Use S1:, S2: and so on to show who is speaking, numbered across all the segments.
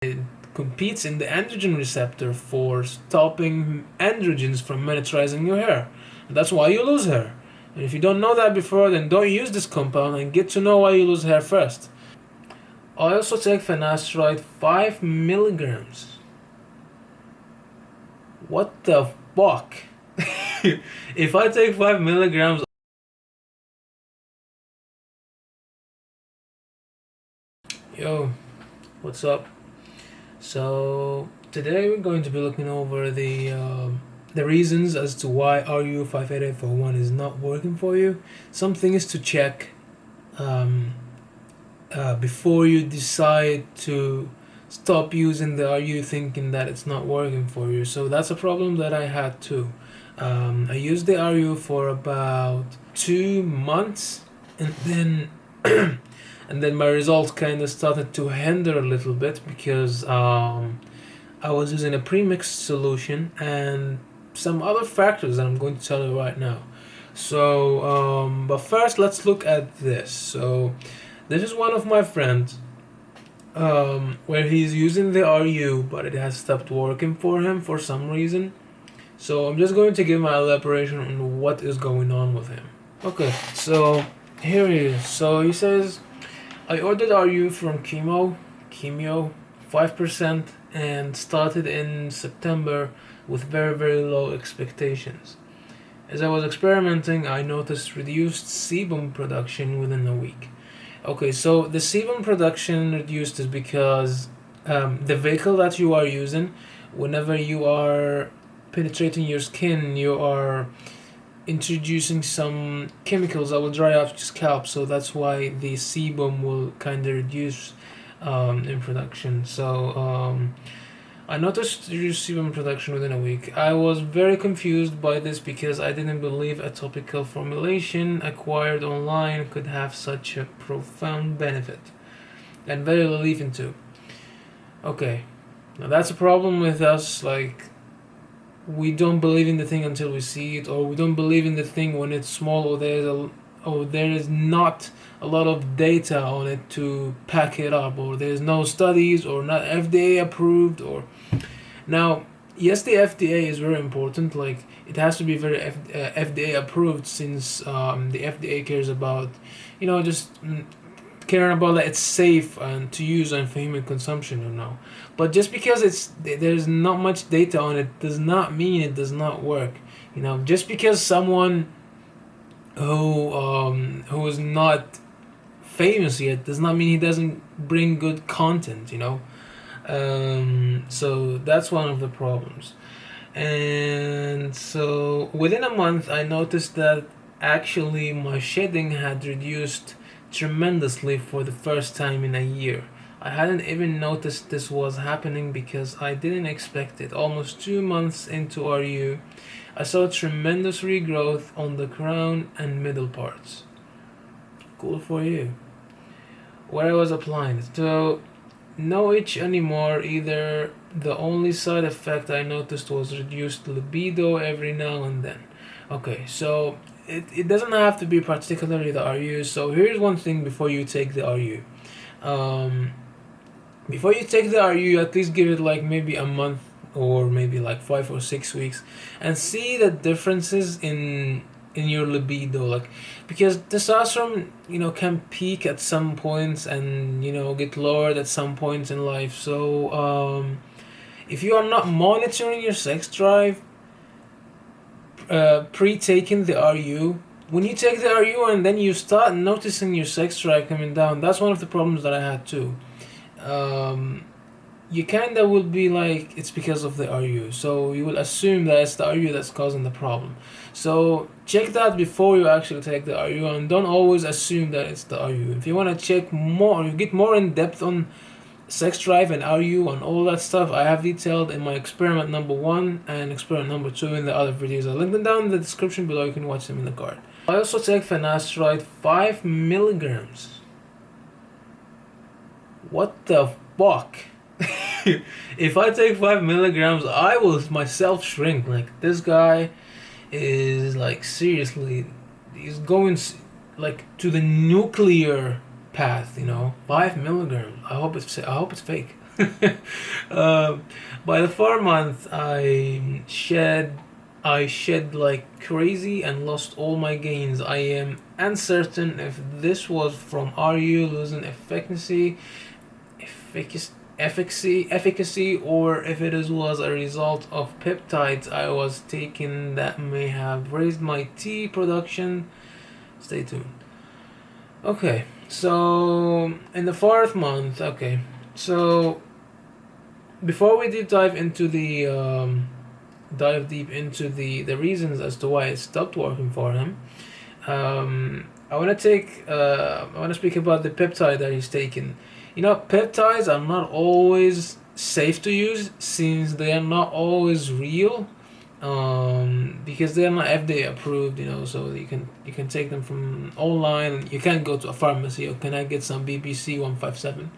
S1: It competes in the androgen receptor for stopping androgens from miniaturizing your hair. And that's why you lose hair. And if you don't know that before, then don't use this compound and get to know why you lose hair first. I also take finasteride 5 milligrams. What the fuck? If I take 5 milligrams. Yo, what's up? So today we're going to be looking over the reasons as to why RU58841 is not working for you. Some things to check before you decide to stop using the RU thinking that it's not working for you. So that's a problem that I had too. I used the RU for about 2 months, and then and then my results kind of started to hinder a little bit because I was using a pre-mixed solution and some other factors that I'm going to tell you right now. So but first let's look at this. So this is one of my friends where he's using the RU, but it has stopped working for him for some reason. So I'm just going to give my elaboration on what is going on with him. Okay, so here he is. So he says, I ordered RU from Chemio 5%, and started in September with very, very low expectations. As I was experimenting, I noticed reduced sebum production within a week. Okay, so the sebum production reduced is because the vehicle that you are using, whenever you are penetrating your skin, you are introducing some chemicals that will dry out your scalp, so that's why the sebum will kind of reduce in production. So I noticed reduced sebum production within a week. I was very confused by this because I didn't believe a topical formulation acquired online could have such a profound benefit and very relieving too. Okay, now that's a problem with us, like we don't believe in the thing until we see it, or we don't believe in the thing when it's small, or there is not a lot of data on it to back it up, or there's no studies, or not FDA approved. Or now, yes, the FDA is very important. Like it has to be very FDA approved, since the FDA cares about, just caring about that it's safe and to use and for human consumption, But just because there's not much data on it does not mean it does not work. Just because someone who is not famous yet does not mean he doesn't bring good content. So that's one of the problems. And so within a month, I noticed that actually my shedding had reduced tremendously for the first time in a year. I hadn't even noticed this was happening because I didn't expect it. Almost 2 months into RU, I saw tremendous regrowth on the crown and middle parts. Cool for you. Where I was applying it. So, no itch anymore either. The only side effect I noticed was reduced libido every now and then. Okay, so it doesn't have to be particularly the RU. So here's one thing before you take the RU. Before you take the RU, at least give it like maybe a month or maybe like 5 or 6 weeks, and see the differences in your libido. Like, because testosterone can peak at some points and get lowered at some points in life. So if you are not monitoring your sex drive pre-taking the RU, when you take the RU and then you start noticing your sex drive coming down, that's one of the problems that I had too. You kinda will be like, it's because of the RU, so you will assume that it's the RU that's causing the problem. So check that before you actually take the RU, and don't always assume that it's the RU. If you want to check more, you get more in depth on sex drive and RU and all that stuff, I have detailed in my experiment number 1 and experiment number 2 in the other videos. I'll link them down in the description below. You can watch them in the card. I also take finasteride 5 milligrams. What the fuck? If I take 5 milligrams, I will myself shrink. Like, this guy is like, seriously, he's going like to the nuclear path. 5 milligrams. I hope it's fake. um, by the 4th month, I shed like crazy and lost all my gains. I am uncertain if this was from RU losing efficacy, or if it was a result of peptides I was taking that may have raised my tea production. Stay tuned. Okay, so in the 4th month, okay, so before we dive deep into the reasons as to why it stopped working for him, I want to speak about the peptide that he's taking. You know, peptides are not always safe to use since they are not always real, because they are not FDA approved. You know, so you can take them from online. You can't go to a pharmacy. Or can I get some BBC 157?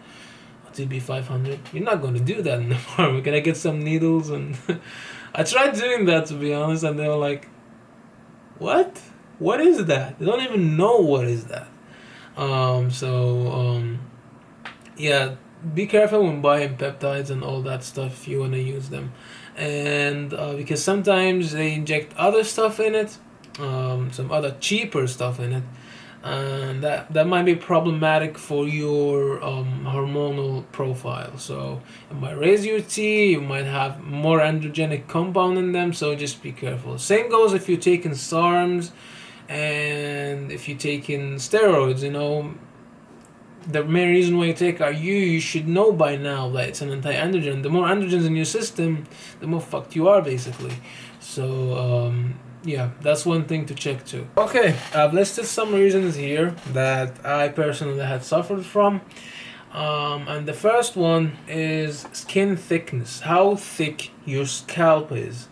S1: TB 500. You're not going to do that in the farm. Can I get some needles? And I tried doing that, to be honest, and they were like, "What? What is that?" They don't even know what is that. Yeah, be careful when buying peptides and all that stuff if you want to use them, and because sometimes they inject other stuff in it, some other cheaper stuff in it, and that might be problematic for your hormonal profile. So it might raise your T, you might have more androgenic compound in them, so just be careful. Same goes if you're taking SARMs and if you're taking steroids. You know, the main reason why you take RU, you should know by now that it's an anti-androgen. The more androgens in your system, the more fucked you are, basically. So yeah, that's one thing to check too. Okay, I've listed some reasons here that I personally had suffered from. And the first one is skin thickness, how thick your scalp is.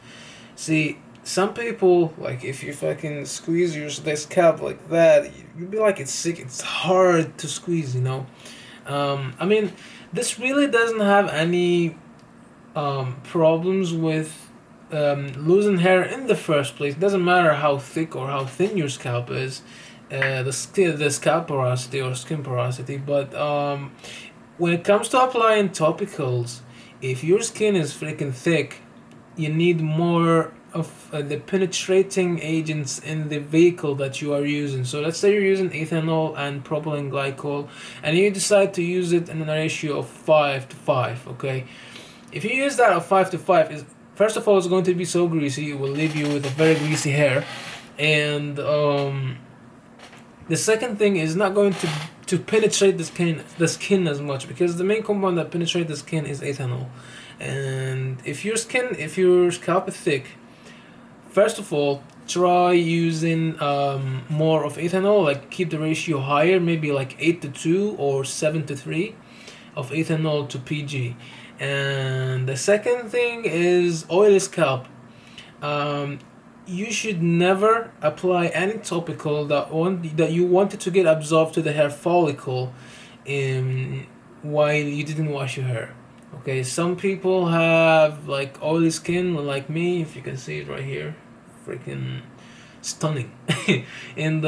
S1: See, some people, like, if you fucking squeeze their scalp like that, you'd be like, it's sick, it's hard to squeeze, you know. I mean, this really doesn't have any problems with losing hair in the first place. It doesn't matter how thick or how thin your scalp is, the scalp porosity or skin porosity, but when it comes to applying topicals, if your skin is freaking thick, you need more of the penetrating agents in the vehicle that you are using. So let's say you're using ethanol and propylene glycol, and you decide to use it in a ratio of 5:5. Okay, if you use that of 5:5, is first of all, it's going to be so greasy, it will leave you with a very greasy hair, and the second thing is not going to penetrate the skin as much, because the main compound that penetrates the skin is ethanol. And if your scalp is thick, first of all, try using more of ethanol, like keep the ratio higher, maybe like 8:2 or 7:3 of ethanol to PG. And the second thing is oily scalp. You should never apply any topical that you wanted to get absorbed to the hair follicle while you didn't wash your hair. Okay, some people have like oily skin like me, if you can see it right here, freaking stunning. And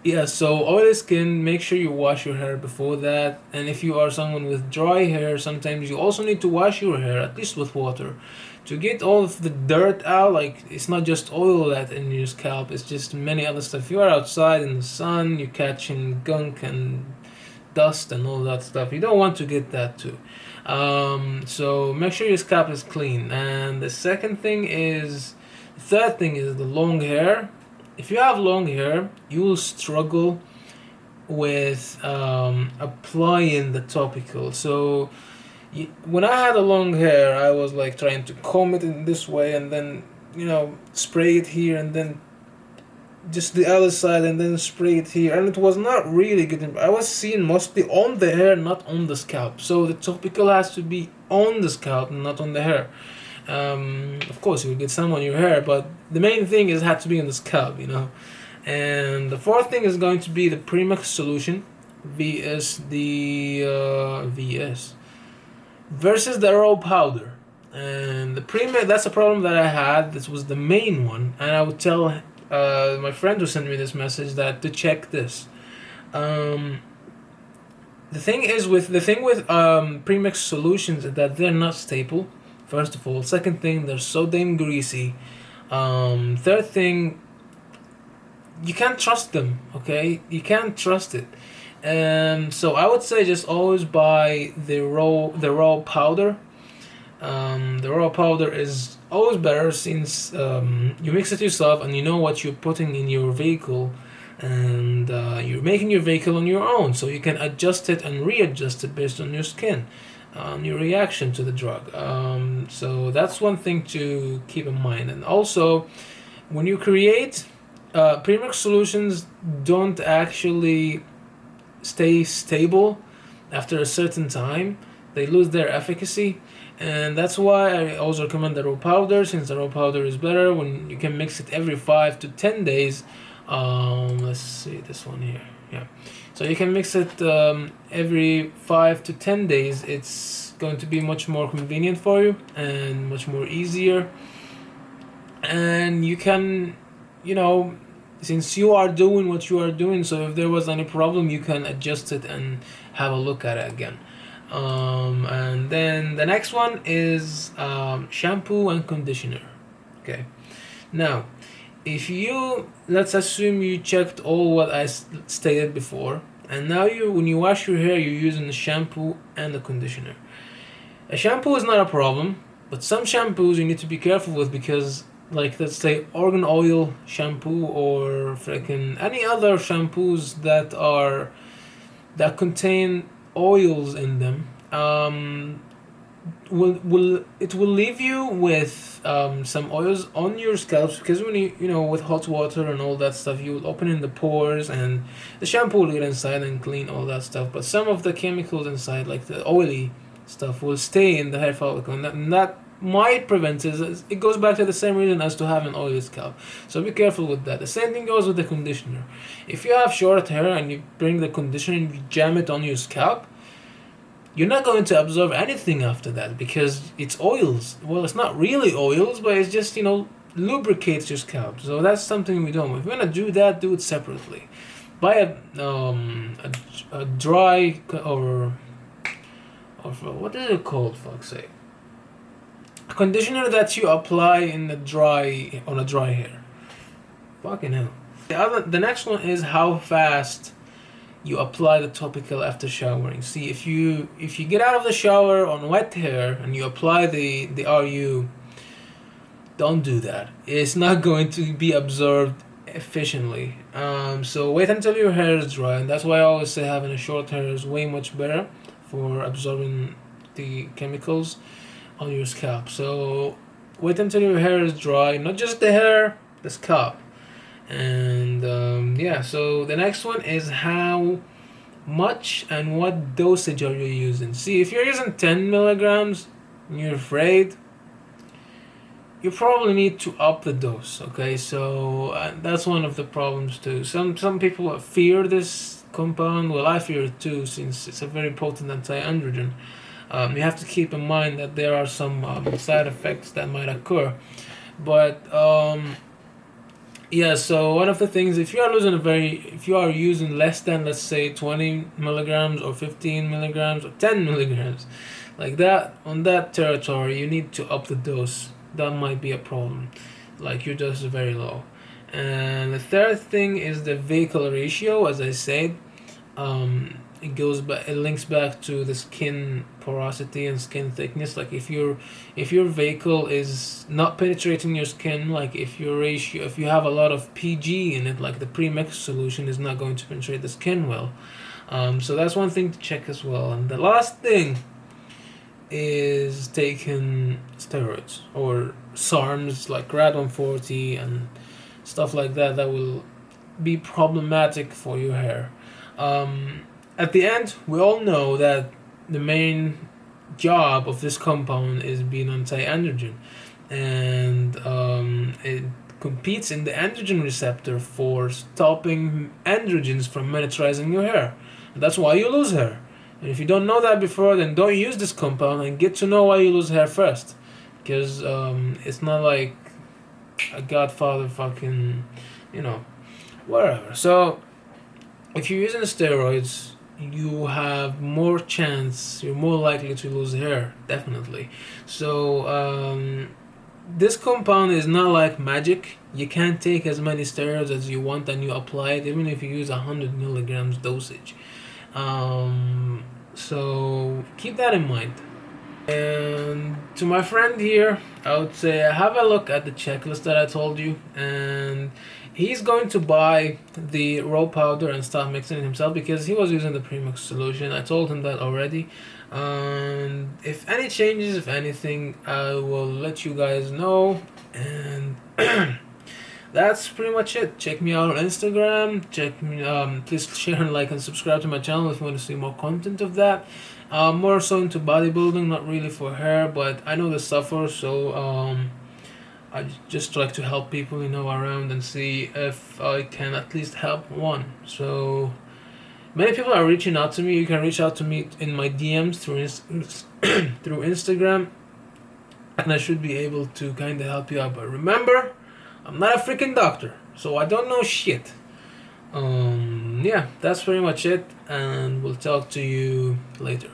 S1: yeah, so oily skin, make sure you wash your hair before that. And if you are someone with dry hair, sometimes you also need to wash your hair, at least with water, to get all of the dirt out. Like, it's not just oil that in your scalp, it's just many other stuff. If you are outside in the sun, you're catching gunk and dust and all that stuff. You don't want to get that too. So make sure your scalp is clean. And the third thing is the long hair. If you have long hair, you will struggle with applying the topical. So when I had a long hair, I was like trying to comb it in this way and then, spray it here and then just the other side and then spray it here, and it was not really good. I was seeing mostly on the hair, not on the scalp. So the topical has to be on the scalp, not on the hair. Of course, you will get some on your hair, but the main thing is it had to be on the scalp, And the fourth thing is going to be the premix solution, versus the raw powder. And the premix, that's a problem that I had. This was the main one, and I would tell my friend who sent me this message that to check this. the thing with premix solutions is that they're not stable. First of all, second thing, they're so damn greasy. Third thing, you can't trust them. Okay, you can't trust it. So I would say just always buy the raw powder. The raw powder is always better since you mix it yourself and you know what you're putting in your vehicle, and you're making your vehicle on your own, so you can adjust it and readjust it based on your skin, your reaction to the drug. So that's one thing to keep in mind. And also, when you create premix solutions, don't actually stay stable after a certain time. They lose their efficacy, and that's why I always recommend the raw powder, since the raw powder is better when you can mix it every 5 to 10 days. Let's see this one here. Yeah, so you can mix it every 5 to 10 days. It's going to be much more convenient for you and much more easier. And you can, you know, since you are doing what you are doing, so if there was any problem, you can adjust it and have a look at it again. And then the next one is shampoo and conditioner. Okay, now if you, let's assume you checked all what I stated before, and now when you wash your hair, you're using the shampoo and the conditioner. A shampoo is not a problem, but some shampoos you need to be careful with, because, like, let's say organ oil shampoo or freaking any other shampoos that contain oils in them, will leave you with some oils on your scalp, because when you know, with hot water and all that stuff, you will open in the pores and the shampoo will get inside and clean all that stuff, but some of the chemicals inside, like the oily stuff, will stay in the hair follicle, and that might prevent it. It goes back to the same reason as to have an oily scalp, so be careful with that. The same thing goes with the conditioner. If you have short hair and you bring the conditioner and you jam it on your scalp, you're not going to absorb anything after that, because it's oils. Well, it's not really oils, but it's just, lubricates your scalp. So that's something we don't want. If you're gonna do that, do it separately. Buy a dry or what is it called? Fuck's sake. A conditioner that you apply on a dry hair. Fucking hell. The next one is how fast you apply the topical after showering. See, if you get out of the shower on wet hair and you apply the RU, don't do that. It's not going to be absorbed efficiently. So wait until your hair is dry, and that's why I always say having a short hair is way much better for absorbing the chemicals on your scalp. So wait until your hair is dry, not just the hair, the scalp. And so the next one is how much and what dosage are you using. See, if you're using 10 milligrams and you're afraid, you probably need to up the dose. Okay, so that's one of the problems too. Some people fear this compound. Well, I fear it too, since it's a very potent anti-androgen. You have to keep in mind that there are some side effects that might occur, but so one of the things, if you are using less than, let's say, 20 milligrams or 15 milligrams or 10 milligrams, like that, on that territory, you need to up the dose. That might be a problem, like your dose is very low. And the third thing is the vehicle ratio. As I said, it links back to the skin porosity and skin thickness. Like if your vehicle is not penetrating your skin, like if you have a lot of PG in it, like the premix solution is not going to penetrate the skin well. So that's one thing to check as well. And the last thing is taking steroids or SARMs like Rad 140 and stuff like that will be problematic for your hair. At the end, we all know that the main job of this compound is being anti-androgen, and it competes in the androgen receptor for stopping androgens from miniaturizing your hair. And that's why you lose hair. And if you don't know that before, then don't use this compound and get to know why you lose hair first, because it's not like a Godfather fucking, whatever. So if you're using steroids, you have more chance, you're more likely to lose hair, definitely. So this compound is not like magic. You can't take as many steroids as you want and you apply it, even if you use 100 milligrams dosage. So keep that in mind. And to my friend here, I would say have a look at the checklist that I told you, and he's going to buy the raw powder and start mixing it himself because he was using the premix solution. I told him that already. And if any changes, if anything, I will let you guys know. And that's pretty much it. Check me out on Instagram. Check me. Please share and like and subscribe to my channel if you want to see more content of that. More so into bodybuilding, not really for hair, but I know the suffer, so I just like to help people, around and see if I can at least help one. So many people are reaching out to me. You can reach out to me in my DMs through through Instagram, and I should be able to kind of help you out. But remember, I'm not a freaking doctor, so I don't know shit. Yeah, that's pretty much it, and we'll talk to you later.